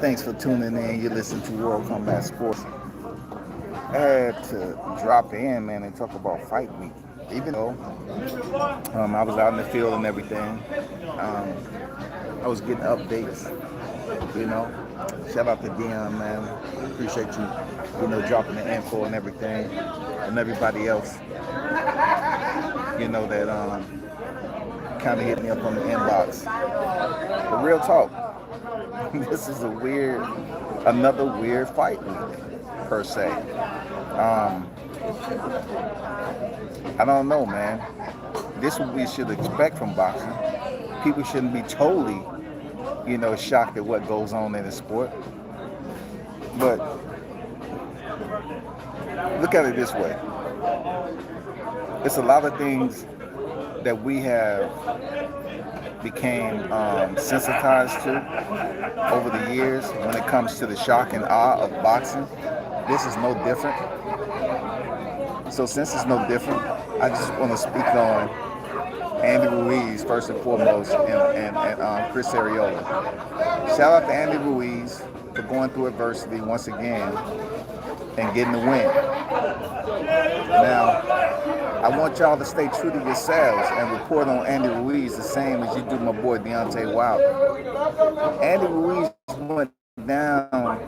Thanks for tuning in. You listen to World Combat Sports. I had to drop in, man, and talk about fight week. Even though I was out in the field and everything, um, I was getting updates. You know, shout out to Dion, man. Appreciate you, dropping the info and everything, and everybody else, that kind of hit me up on the inbox. But real talk, this is another weird fight week per se. I don't know, man. This is what we should expect from boxing. People shouldn't be totally, shocked at what goes on in the sport. But look at it this way. It's a lot of things that we have became sensitized to over the years when it comes to the shock and awe of boxing. This is no different. So since it's no different, I just want to speak on Andy Ruiz first and foremost and Chris Arreola. Shout out to Andy Ruiz for going through adversity once again and getting the win. Now, I want y'all to stay true to yourselves and report on Andy Ruiz the same as you do my boy Deontay Wilder. Andy Ruiz went down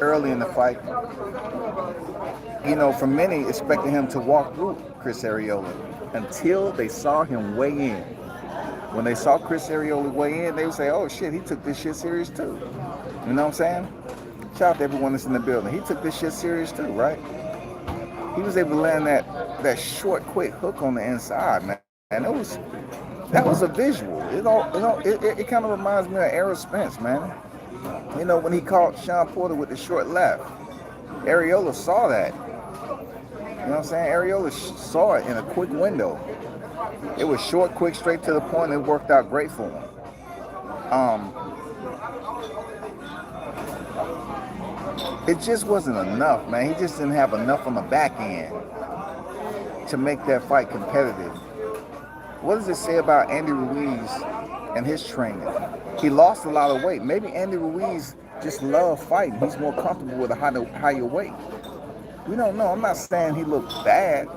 early in the fight. For many, expecting him to walk through Chris Arreola until they saw him weigh in. When they saw Chris Arreola weigh in, they would say, oh shit, he took this shit serious too. You know what I'm saying? Shout out to everyone that's in the building. He took this shit serious too, right? He was able to land that short, quick hook on the inside, man. And that was a visual. It kind of reminds me of Errol Spence, man. When he caught Sean Porter with the short left. Arreola saw that. You know what I'm saying? Arreola saw it in a quick window. It was short, quick, straight to the point. It worked out great for him. It just wasn't enough, man. He just didn't have enough on the back end to make that fight competitive. What does it say about Andy Ruiz and his training? He lost a lot of weight. Maybe Andy Ruiz just loves fighting. He's more comfortable with a higher weight. We don't know. I'm not saying he looked bad,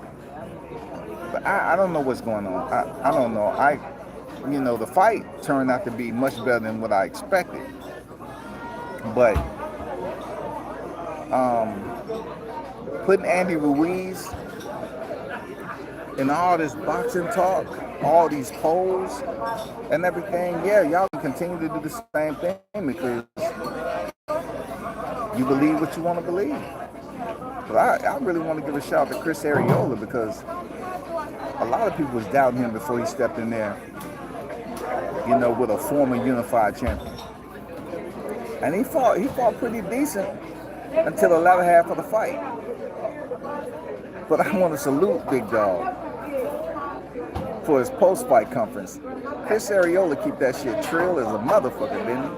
but I don't know what's going on. I don't know. The fight turned out to be much better than what I expected. But putting Andy Ruiz in all this boxing talk, all these polls and everything, yeah, y'all can continue to do the same thing because you believe what you want to believe. But I really want to give a shout out to Chris Arreola because a lot of people was doubting him before he stepped in there, with a former unified champion. And he fought pretty decent until the latter half of the fight. But I want to salute Big Dog for his post-fight conference. Chris Arreola keep that shit trill as a motherfucker, didn't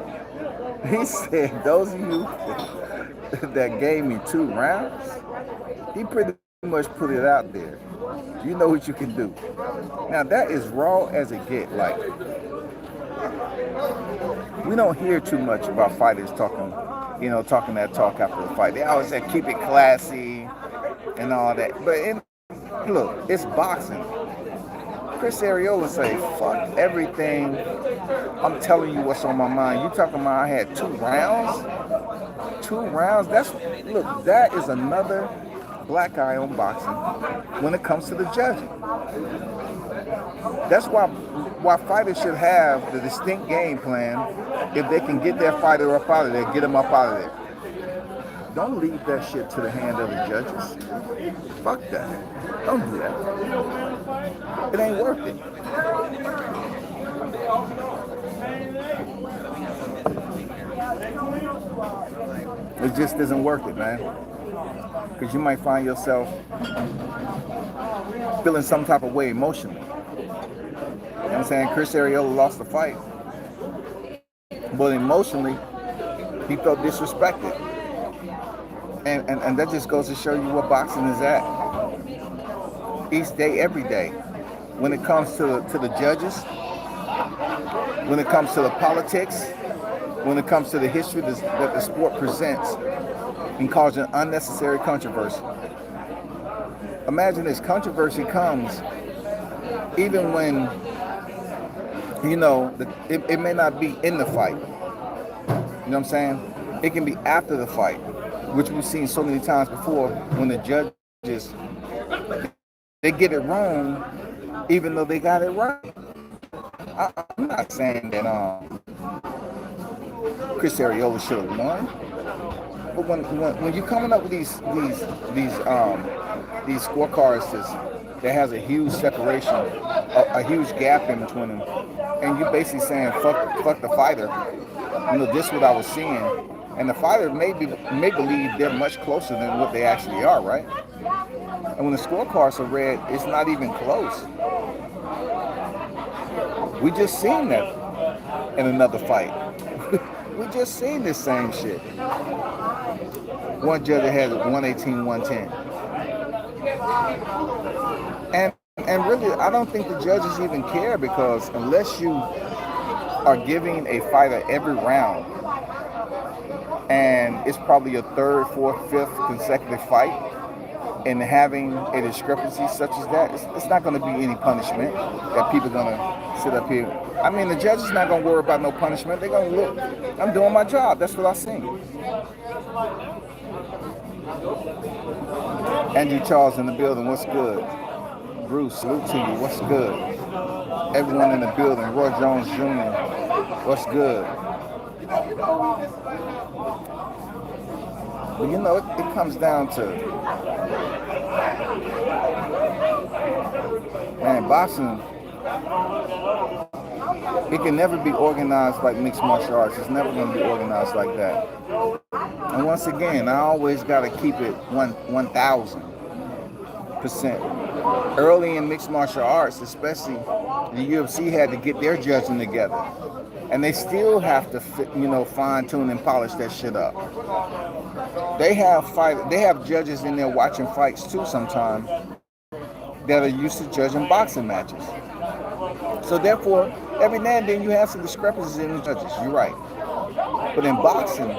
he? He said, those of you that gave me 2 rounds, he pretty much put it out there. You know what you can do. Now that is raw as it get. Like, we don't hear too much about fighters talking that talk after the fight. They always say keep it classy and all that. But look, it's boxing. Chris Arreola say, fuck everything. I'm telling you what's on my mind. You talking about I had 2 rounds? 2 rounds? That is another black eye on boxing when it comes to the judging. That's why fighters should have the distinct game plan. If they can get their fighter up out of there, get him up out of there. Don't leave that shit to the hand of the judges. Fuck that. Don't do that. It ain't worth it. It just isn't worth it, man. Because you might find yourself feeling some type of way emotionally. You know what I'm saying? Chris Arreola lost the fight. But emotionally, he felt disrespected. And that just goes to show you what boxing is at. Each day, every day. When it comes to the judges, when it comes to the politics, when it comes to the history that the sport presents and causing unnecessary controversy. Imagine this controversy comes even when, it may not be in the fight. You know what I'm saying? It can be after the fight, which we've seen so many times before when the judges, they get it wrong even though they got it right. I'm not saying that Chris Ariola should have won, but when you're coming up with these scorecards that has a huge separation, a huge gap in between them, and you're basically saying fuck the fighter. This is what I was seeing, and the fighter may believe they're much closer than what they actually are, right? And when the scorecards are read, it's not even close. We just seen that in another fight. We just seen this same shit. One judge had 118, 110. And really, I don't think the judges even care, because unless you are giving a fighter every round, and it's probably your third, fourth, fifth consecutive fight, and having a discrepancy such as that, it's not going to be any punishment that people are going to sit up here. I mean, the judge is not going to worry about no punishment. They're going to look, I'm doing my job. That's what I seen. Andrew Charles in the building. What's good? Bruce, salute to you. What's good? Everyone in the building. Roy Jones Jr. What's good? But it comes down to, man, boxing, it can never be organized like mixed martial arts. It's never going to be organized like that. And once again, I always got to keep it 1,000%. Early in mixed martial arts, especially, the UFC had to get their judging together. And they still have to, fine-tune and polish that shit up. They have judges in there watching fights too sometimes that are used to judging boxing matches. So therefore, every now and then you have some discrepancies in the judges. You're right. But in boxing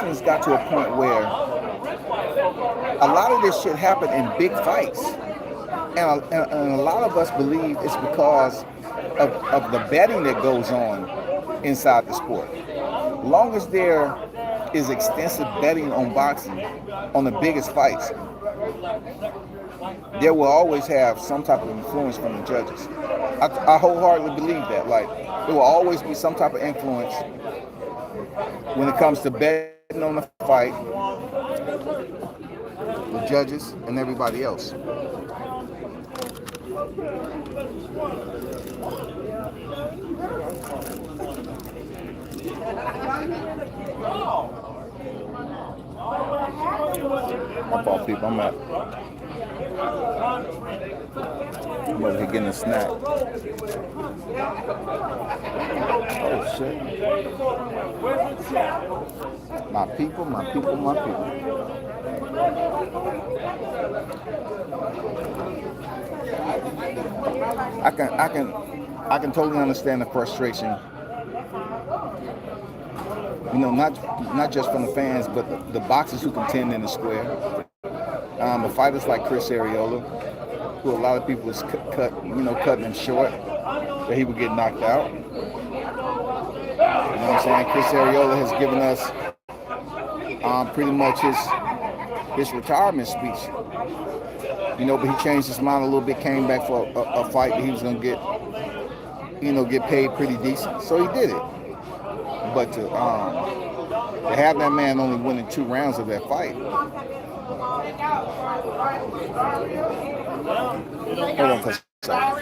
has got to a point where a lot of this shit happened in big fights. And a lot of us believe it's because of the betting that goes on inside the sport. As long as there is extensive betting on boxing, on the biggest fights, there will always have some type of influence from the judges. I wholeheartedly believe that. Like, there will always be some type of influence when it comes to betting on the fight, the judges, and everybody else. Up all people, I'm over here getting a snack. Oh shit. My people. I can totally understand the frustration. Not just from the fans, but the boxers who contend in the square. The fighters like Chris Ariola, who a lot of people was cutting him short, that he would get knocked out. You know what I'm saying? Chris Ariola has given us pretty much his retirement speech. But he changed his mind a little bit, came back for a fight that he was going to get paid pretty decent. So he did it. But to have that man only winning 2 rounds of that fight. Hold on for a second.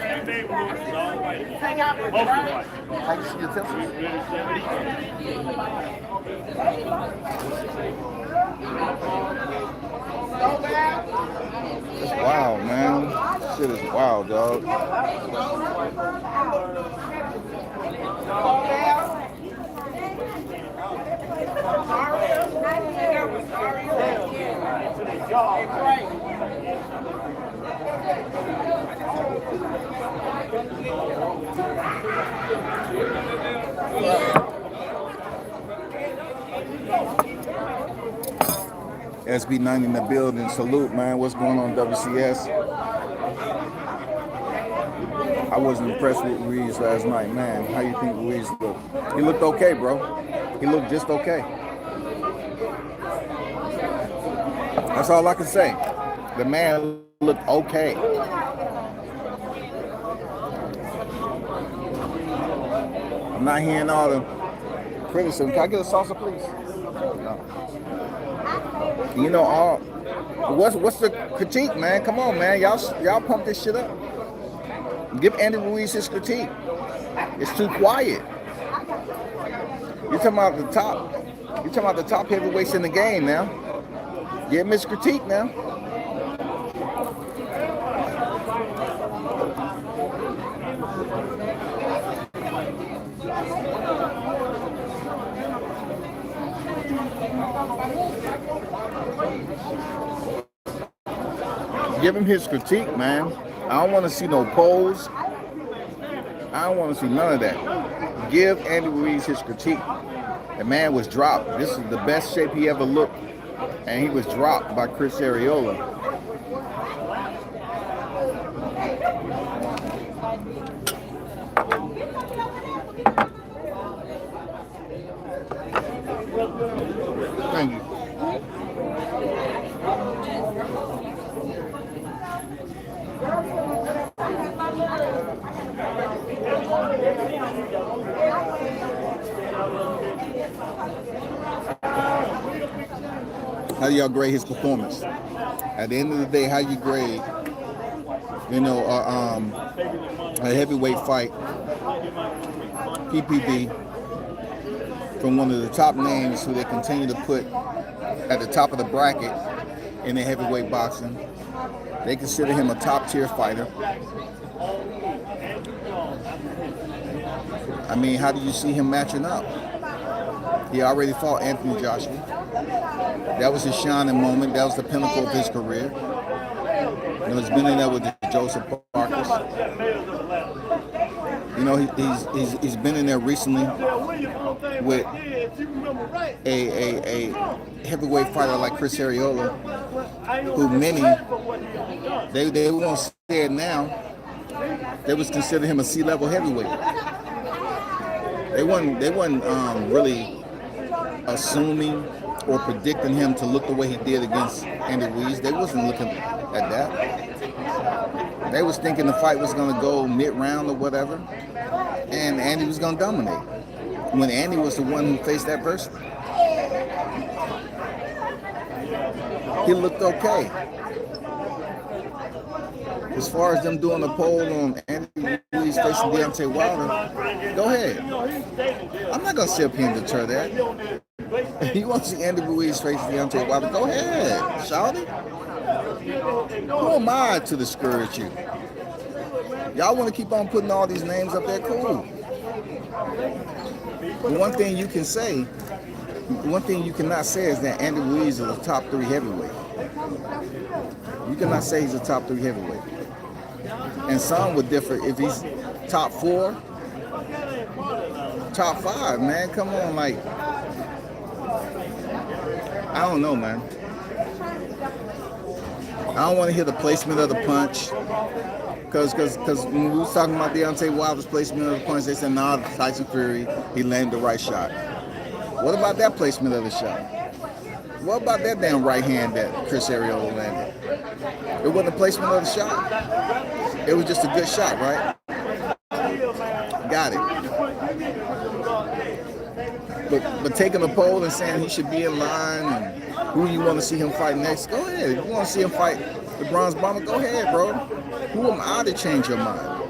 How you see your temperature? It's wild, man. Shit is wild, dog. SB90 in the building. Salute, man. What's going on, WCS? I wasn't impressed with Ruiz last night, man. How you think Ruiz looked? He looked okay, bro. He looked just okay. That's all I can say. The man looked okay. I'm not hearing all the criticism. Can I get a salsa, please? No. You know, what's the critique, man? Come on, man. Y'all pump this shit up. Give Andy Ruiz his critique. It's too quiet. You're talking about the top. You're talking about the top heavyweights in the game now. Give him his critique now. Give him his critique, man. I don't want to see no polls. I don't want to see none of that. Give Andy Ruiz his critique. The man was dropped. This is the best shape he ever looked, and he was dropped by Chris Arreola. Thank you. How do y'all grade his performance? At the end of the day, how you grade, you know, a heavyweight fight, PPV, from one of the top names who they continue to put at the top of the bracket in the heavyweight boxing. They consider him a top-tier fighter. I mean, how do you see him matching up? He already fought Anthony Joshua. That was his shining moment. That was the pinnacle of his career. You know, he's been in there with the Joseph Parkers. You know, he's been in there recently with a heavyweight fighter like Chris Arreola, who many, they won't say it now, they was consider him a C-level heavyweight. They wasn't really assuming or predicting him to look the way he did against Andy Ruiz. They wasn't looking at that. They was thinking the fight was going to go mid-round or whatever, and Andy was going to dominate, when Andy was the one who faced adversity. He looked okay. As far as them doing a poll on Andy Ruiz facing Deontay Wilder, go ahead. I'm not going to sit up here and deter that. If you want to see Andy Ruiz face Deontay Wilder, go ahead, shout it. Who am I to discourage you? Y'all want to keep on putting all these names up there, cool. But one thing you can say, one thing you cannot say is that Andy Ruiz is a top 3 heavyweight. You cannot say he's a top 3 heavyweight. And some would differ if he's top 4, top 5, man. Come on, like, I don't know, man. I don't want to hear the placement of the punch. Because when we was talking about Deontay Wilder's placement of the punch, they said, nah, Tyson Fury, he landed the right shot. What about that placement of the shot? What about that damn right hand that Chris Arreola landed? It wasn't the placement of the shot. It was just a good shot, right? Got it. But taking a poll and saying he should be in line and who you want to see him fight next, go ahead. If you want to see him fight the Bronze Bomber, go ahead, bro. Who am I to change your mind?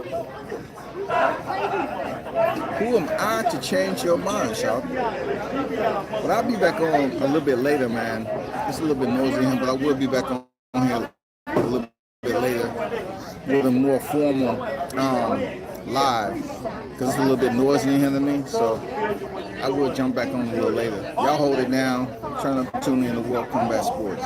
Who am I to change your mind, Shawty? But I'll be back on a little bit later, man. It's a little bit noisy in here, but I will be back on here a little bit later with a more formal live, because it's a little bit noisy in here to me. So I will jump back on a little later. Y'all hold it down. Turn up, tune in to World Combat Sports.